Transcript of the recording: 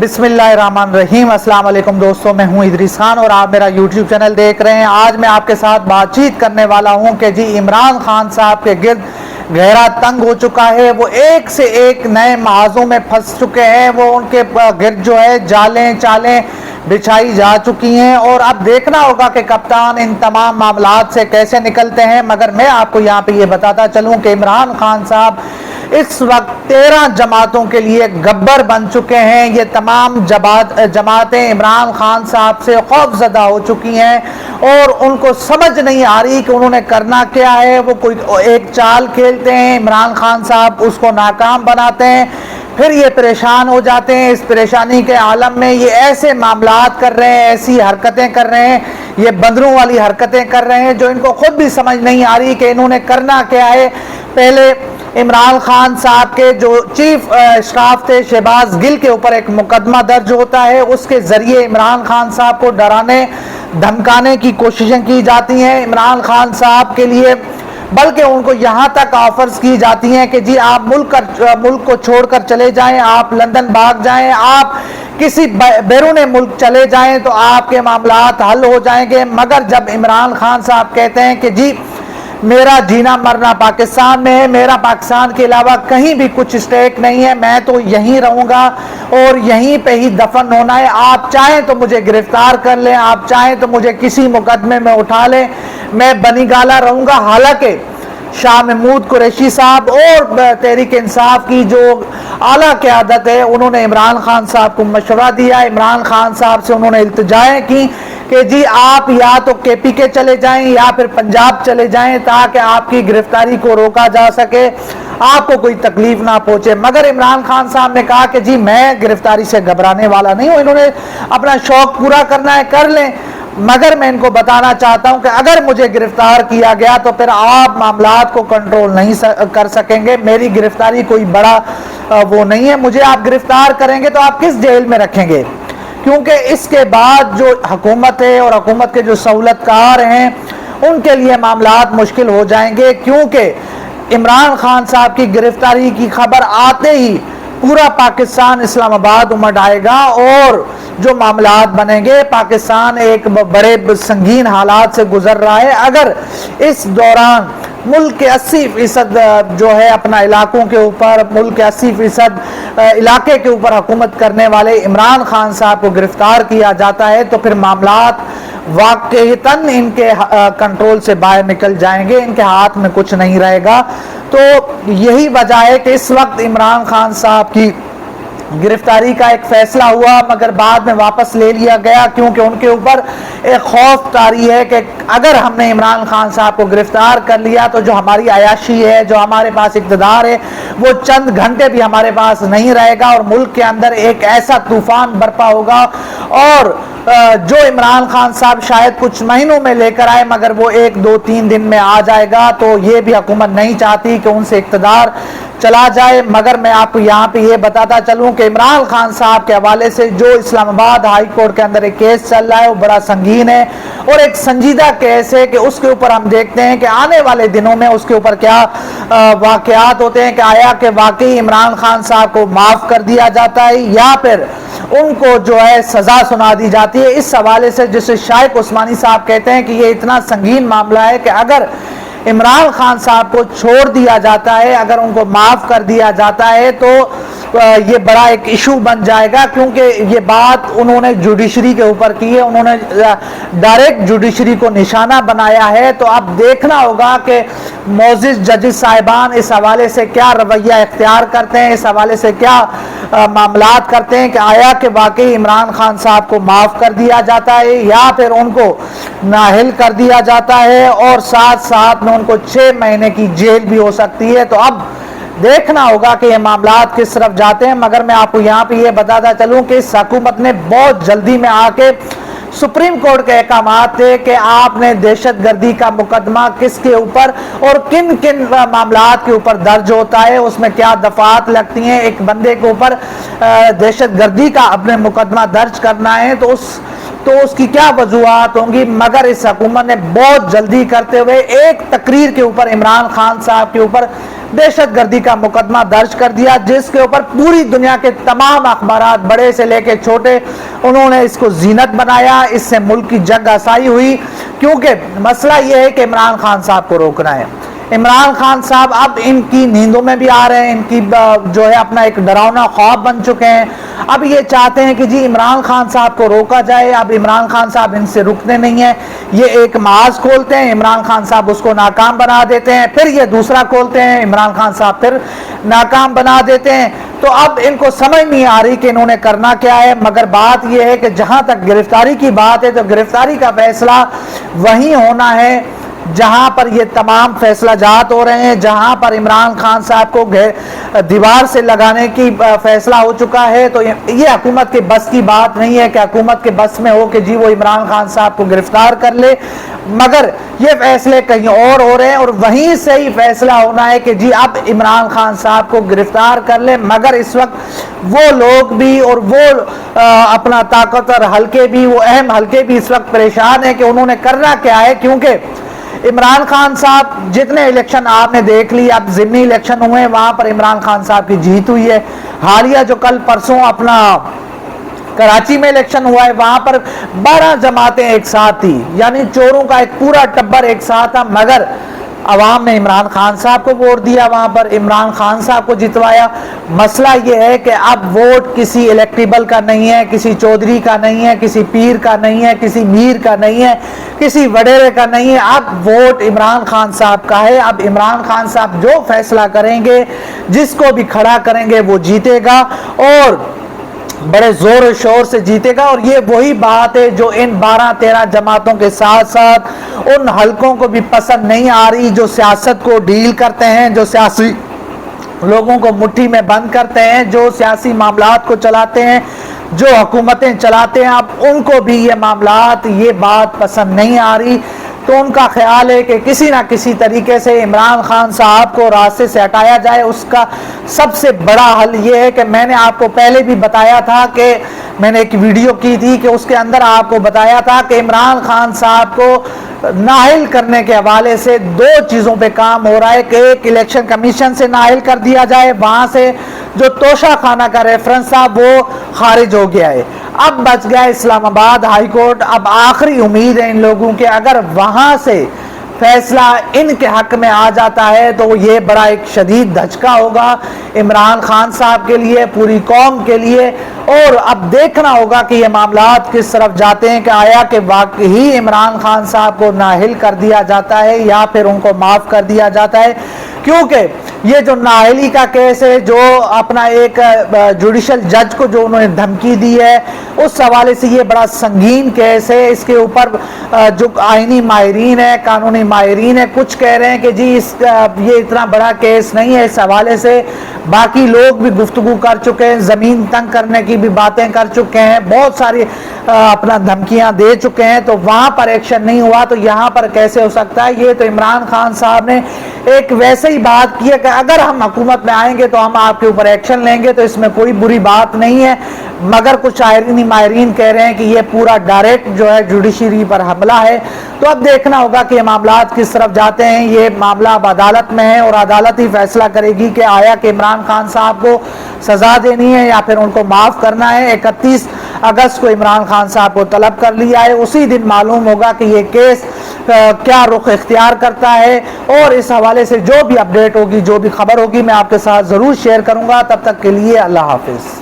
بسم اللہ الرحمن الرحیم۔ السلام علیکم دوستوں، میں ہوں ادریس خان اور آپ میرا یوٹیوب چینل دیکھ رہے ہیں۔ آج میں آپ کے ساتھ بات چیت کرنے والا ہوں کہ جی عمران خان صاحب کے گرد گہرا تنگ ہو چکا ہے۔ وہ ایک سے ایک نئے محاذوں میں پھنس چکے ہیں۔ وہ ان کے گرد جو ہے جالیں چالیں بچھائی جا چکی ہیں اور اب دیکھنا ہوگا کہ کپتان ان تمام معاملات سے کیسے نکلتے ہیں۔ مگر میں آپ کو یہاں پہ یہ بتاتا چلوں کہ عمران خان صاحب اس وقت 13 جماعتوں کے لیے گبر بن چکے ہیں۔ یہ تمام جماعتیں عمران خان صاحب سے خوف زدہ ہو چکی ہیں اور ان کو سمجھ نہیں آ رہی کہ انہوں نے کرنا کیا ہے۔ وہ کوئی ایک چال کھیلتے ہیں، عمران خان صاحب اس کو ناکام بناتے ہیں، پھر یہ پریشان ہو جاتے ہیں۔ اس پریشانی کے عالم میں یہ ایسے معاملات کر رہے ہیں، ایسی حرکتیں کر رہے ہیں، یہ بندروں والی حرکتیں کر رہے ہیں جو ان کو خود بھی سمجھ نہیں آ رہی کہ انہوں نے کرنا کیا ہے۔ پہلے عمران خان صاحب کے جو چیف اسٹاف تھے شہباز گل کے اوپر ایک مقدمہ درج ہوتا ہے، اس کے ذریعے عمران خان صاحب کو ڈرانے دھمکانے کی کوششیں کی جاتی ہیں عمران خان صاحب کے لیے، بلکہ ان کو یہاں تک آفرز کی جاتی ہیں کہ جی آپ ملک کو چھوڑ کر چلے جائیں، آپ لندن بھاگ جائیں، آپ کسی بیرون ملک چلے جائیں تو آپ کے معاملات حل ہو جائیں گے۔ مگر جب عمران خان صاحب کہتے ہیں کہ جی میرا جینا مرنا پاکستان میں ہے، میرا پاکستان کے علاوہ کہیں بھی کچھ اسٹیک نہیں ہے، میں تو یہیں رہوں گا اور یہیں پہ ہی دفن ہونا ہے، آپ چاہیں تو مجھے گرفتار کر لیں، آپ چاہیں تو مجھے کسی مقدمے میں اٹھا لیں، میں بنی گالہ رہوں گا۔ حالانکہ شاہ محمود قریشی صاحب اور تحریک انصاف کی جو اعلیٰ قیادت ہے انہوں نے عمران خان صاحب کو مشورہ دیا، عمران خان صاحب سے انہوں نے التجائیں کی کہ جی آپ یا تو کے پی کے چلے جائیں یا پھر پنجاب چلے جائیں تاکہ آپ کی گرفتاری کو روکا جا سکے، آپ کو کوئی تکلیف نہ پہنچے۔ مگر عمران خان صاحب نے کہا کہ جی میں گرفتاری سے گھبرانے والا نہیں ہوں، انہوں نے اپنا شوق پورا کرنا ہے کر لیں، مگر میں ان کو بتانا چاہتا ہوں کہ اگر مجھے گرفتار کیا گیا تو پھر آپ معاملات کو کنٹرول نہیں کر سکیں گے، میری گرفتاری کوئی بڑا وہ نہیں ہے، مجھے آپ گرفتار کریں گے تو آپ کس جیل میں رکھیں گے، کیونکہ اس کے بعد جو حکومت ہے اور حکومت کے جو سہولت کار ہیں ان کے لیے معاملات مشکل ہو جائیں گے، کیونکہ عمران خان صاحب کی گرفتاری کی خبر آتے ہی پورا پاکستان اسلام آباد امڑ آئے گا اور جو معاملات بنیں گے، پاکستان ایک بڑے سنگین حالات سے گزر رہا ہے۔ اگر اس دوران ملک کے 80% جو ہے اپنا علاقوں کے اوپر، ملک کے 80% علاقے کے اوپر حکومت کرنے والے عمران خان صاحب کو گرفتار کیا جاتا ہے تو پھر معاملات واقعتاً ان کے کنٹرول سے باہر نکل جائیں گے، ان کے ہاتھ میں کچھ نہیں رہے گا۔ تو یہی وجہ ہے کہ اس وقت عمران خان صاحب کی گرفتاری کا ایک فیصلہ ہوا مگر بعد میں واپس لے لیا گیا، کیونکہ ان کے اوپر ایک خوف طاری ہے کہ اگر ہم نے عمران خان صاحب کو گرفتار کر لیا تو جو ہماری عیاشی ہے، جو ہمارے پاس اقتدار ہے، وہ چند گھنٹے بھی ہمارے پاس نہیں رہے گا اور ملک کے اندر ایک ایسا طوفان برپا ہوگا اور جو عمران خان صاحب شاید کچھ مہینوں میں لے کر آئے مگر وہ 1-2-3 دن میں آ جائے گا۔ تو یہ بھی حکومت نہیں چاہتی کہ ان سے اقتدار چلا جائے۔ مگر میں آپ کو یہاں پہ یہ بتاتا چلوں کہ عمران خان صاحب کے حوالے سے جو اسلام آباد ہائی کورٹ کے اندر ایک کیس چل رہا ہے وہ بڑا سنگین ہے اور ایک سنجیدہ کیس ہے کہ اس کے اوپر ہم دیکھتے ہیں کہ آنے والے دنوں میں اس کے اوپر کیا واقعات ہوتے ہیں، کہ آیا کہ واقعی عمران خان صاحب کو معاف کر دیا جاتا ہے یا پھر ان کو جو ہے سزا سنا دی جاتی ہے۔ اس حوالے سے جسے شائق عثمانی صاحب کہتے ہیں کہ یہ اتنا سنگین معاملہ ہے کہ اگر عمران خان صاحب کو چھوڑ دیا جاتا ہے، اگر ان کو معاف کر دیا جاتا ہے تو یہ بڑا ایک ایشو بن جائے گا، کیونکہ یہ بات انہوں نے جوڈیشری کے اوپر کی ہے، انہوں نے ڈائریکٹ جوڈیشری کو نشانہ بنایا ہے۔ تو اب دیکھنا ہوگا کہ معزز ججز صاحبان اس حوالے سے کیا رویہ اختیار کرتے ہیں، اس حوالے سے کیا معاملات کرتے ہیں کہ آیا کہ واقعی عمران خان صاحب کو معاف کر دیا جاتا ہے یا پھر ان کو نااہل کر دیا جاتا ہے اور ساتھ ساتھ میں ان کو 6 مہینے کی جیل بھی ہو سکتی ہے۔ تو اب دیکھنا ہوگا کہ یہ معاملات کس طرف جاتے ہیں۔ مگر میں آپ کو یہاں پہ یہ بتاتا چلوں کہ اس حکومت نے بہت جلدی میں آ کے سپریم کورٹ کے احکامات تھے کہ آپ نے دہشت گردی کا مقدمہ کس کے اوپر اور کن کن معاملات کے اوپر درج ہوتا ہے، اس میں کیا دفعات لگتی ہیں، ایک بندے کے اوپر دہشت گردی کا اپنے مقدمہ درج کرنا ہے تو اس تو اس کی کیا وجوہات ہوں گی، مگر اس حکومت نے بہت جلدی کرتے ہوئے ایک تقریر کے اوپر عمران خان صاحب کے اوپر دہشت گردی کا مقدمہ درج کر دیا، جس کے اوپر پوری دنیا کے تمام اخبارات بڑے سے لے کے چھوٹے انہوں نے اس کو زینت بنایا۔ اس سے ملک کی جنگ آسائی ہوئی، کیونکہ مسئلہ یہ ہے کہ عمران خان صاحب کو روکنا ہے۔ عمران خان صاحب اب ان کی نیندوں میں بھی آ رہے ہیں، ان کی جو ہے اپنا ایک ڈراؤنا خواب بن چکے ہیں۔ اب یہ چاہتے ہیں کہ جی عمران خان صاحب کو روکا جائے۔ اب عمران خان صاحب ان سے رکنے نہیں ہیں، یہ ایک محاذ کھولتے ہیں، عمران خان صاحب اس کو ناکام بنا دیتے ہیں، پھر یہ دوسرا کھولتے ہیں، عمران خان صاحب پھر ناکام بنا دیتے ہیں۔ تو اب ان کو سمجھ نہیں آ رہی کہ انہوں نے کرنا کیا ہے، مگر بات یہ ہے کہ جہاں تک گرفتاری کی بات ہے تو گرفتاری کا فیصلہ وہیں ہونا ہے جہاں پر یہ تمام فیصلہ جات ہو رہے ہیں، جہاں پر عمران خان صاحب کو دیوار سے لگانے کی فیصلہ ہو چکا ہے۔ تو یہ حکومت کے بس کی بات نہیں ہے کہ حکومت کے بس میں ہو کہ جی وہ عمران خان صاحب کو گرفتار کر لے، مگر یہ فیصلے کہیں اور ہو رہے ہیں، اور وہیں سے ہی فیصلہ ہونا ہے کہ جی اب عمران خان صاحب کو گرفتار کر لے۔ مگر اس وقت وہ لوگ بھی اور وہ اپنا طاقتور حلقے بھی، وہ اہم حلقے بھی اس وقت پریشان ہیں کہ انہوں نے کرنا کیا ہے، کیونکہ عمران خان صاحب جتنے الیکشن آپ نے دیکھ لی، اب ضمنی الیکشن ہوئے وہاں پر عمران خان صاحب کی جیت ہوئی ہے۔ حالیہ جو کل پرسوں اپنا کراچی میں الیکشن ہوا ہے وہاں پر 12 جماعتیں ایک ساتھ تھی، یعنی چوروں کا ایک پورا ٹبر ایک ساتھ تھا، مگر عوام نے عمران خان صاحب کو ووٹ دیا، وہاں پر عمران خان صاحب کو جتوایا۔ مسئلہ یہ ہے کہ اب ووٹ کسی الیکٹیبل کا نہیں ہے، کسی چودھری کا نہیں ہے، کسی پیر کا نہیں ہے، کسی میر کا نہیں ہے، کسی وڈیرے کا نہیں ہے، اب ووٹ عمران خان صاحب کا ہے۔ اب عمران خان صاحب جو فیصلہ کریں گے، جس کو بھی کھڑا کریں گے وہ جیتے گا، اور بڑے زور و شور سے جیتے گا۔ اور یہ وہی بات ہے جو ان 12-13 جماعتوں کے ساتھ ساتھ ان حلقوں کو بھی پسند نہیں آ رہی، جو سیاست کو ڈیل کرتے ہیں، جو سیاسی لوگوں کو مٹھی میں بند کرتے ہیں، جو سیاسی معاملات کو چلاتے ہیں، جو حکومتیں چلاتے ہیں، اب ان کو بھی یہ معاملات، یہ بات پسند نہیں آ رہی۔ تو ان کا خیال ہے کہ کسی نہ کسی طریقے سے عمران خان صاحب کو راستے سے ہٹایا جائے۔ اس کا سب سے بڑا حل یہ ہے کہ میں نے آپ کو پہلے بھی بتایا تھا کہ میں نے ایک ویڈیو کی تھی کہ اس کے اندر آپ کو بتایا تھا کہ عمران خان صاحب کو نااہل کرنے کے حوالے سے 2 چیزوں پہ کام ہو رہا ہے کہ ایک الیکشن کمیشن سے نااہل کر دیا جائے، وہاں سے جو توشہ خانہ کا ریفرنس تھا وہ خارج ہو گیا ہے، اب بچ گیا اسلام آباد ہائی کورٹ۔ اب آخری امید ہے ان لوگوں کے، اگر وہاں سے فیصلہ ان کے حق میں آ جاتا ہے تو یہ بڑا ایک شدید دھچکا ہوگا عمران خان صاحب کے لیے، پوری قوم کے لیے۔ اور اب دیکھنا ہوگا کہ یہ معاملات کس طرف جاتے ہیں، کہ آیا کہ واقعی عمران خان صاحب کو نااہل کر دیا جاتا ہے یا پھر ان کو معاف کر دیا جاتا ہے، کیونکہ یہ جو نااہلی کا کیس ہے، جو اپنا ایک جوڈیشل جج کو جو انہوں نے دھمکی دی ہے، اس حوالے سے یہ بڑا سنگین کیس ہے۔ اس کے اوپر جو آئینی ماہرین ہیں، قانونی ماہرین ہیں، کچھ کہہ رہے ہیں کہ جی یہ اتنا بڑا کیس نہیں ہے۔ اس حوالے سے باقی لوگ بھی گفتگو کر چکے ہیں، زمین تنگ کرنے کی بھی باتیں کر چکے ہیں، بہت ساری اپنا دھمکیاں دے چکے ہیں، تو وہاں پر ایکشن نہیں ہوا تو یہاں پر کیسے ہو سکتا ہے؟ یہ تو عمران خان صاحب نے ایک ویسے ہی بات کی ہے کہ اگر ہم حکومت میں آئیں گے تو ہم آپ کے اوپر ایکشن لیں گے، تو اس میں کوئی بری بات نہیں ہے، مگر کچھ آئینی ماہرین کہہ رہے ہیں کہ یہ پورا ڈائریکٹ جو ہے جوڈیشری پر حملہ ہے۔ تو اب دیکھنا ہوگا کہ یہ معاملات کس طرف جاتے ہیں۔ یہ معاملہ اب عدالت میں ہے اور عدالت ہی فیصلہ کرے گی کہ آیا کہ عمران خان صاحب کو سزا دینی ہے یا پھر ان کو معاف کرنا ہے۔ 31 اگست کو عمران خان صاحب کو طلب کر لیا ہے، اسی دن معلوم ہوگا کہ یہ کیس کیا رخ اختیار کرتا ہے، اور اس حوالے سے جو بھی اپڈیٹ ہوگی، جو بھی خبر ہوگی، میں آپ کے ساتھ ضرور شیئر کروں گا۔ تب تک کے لیے اللہ حافظ۔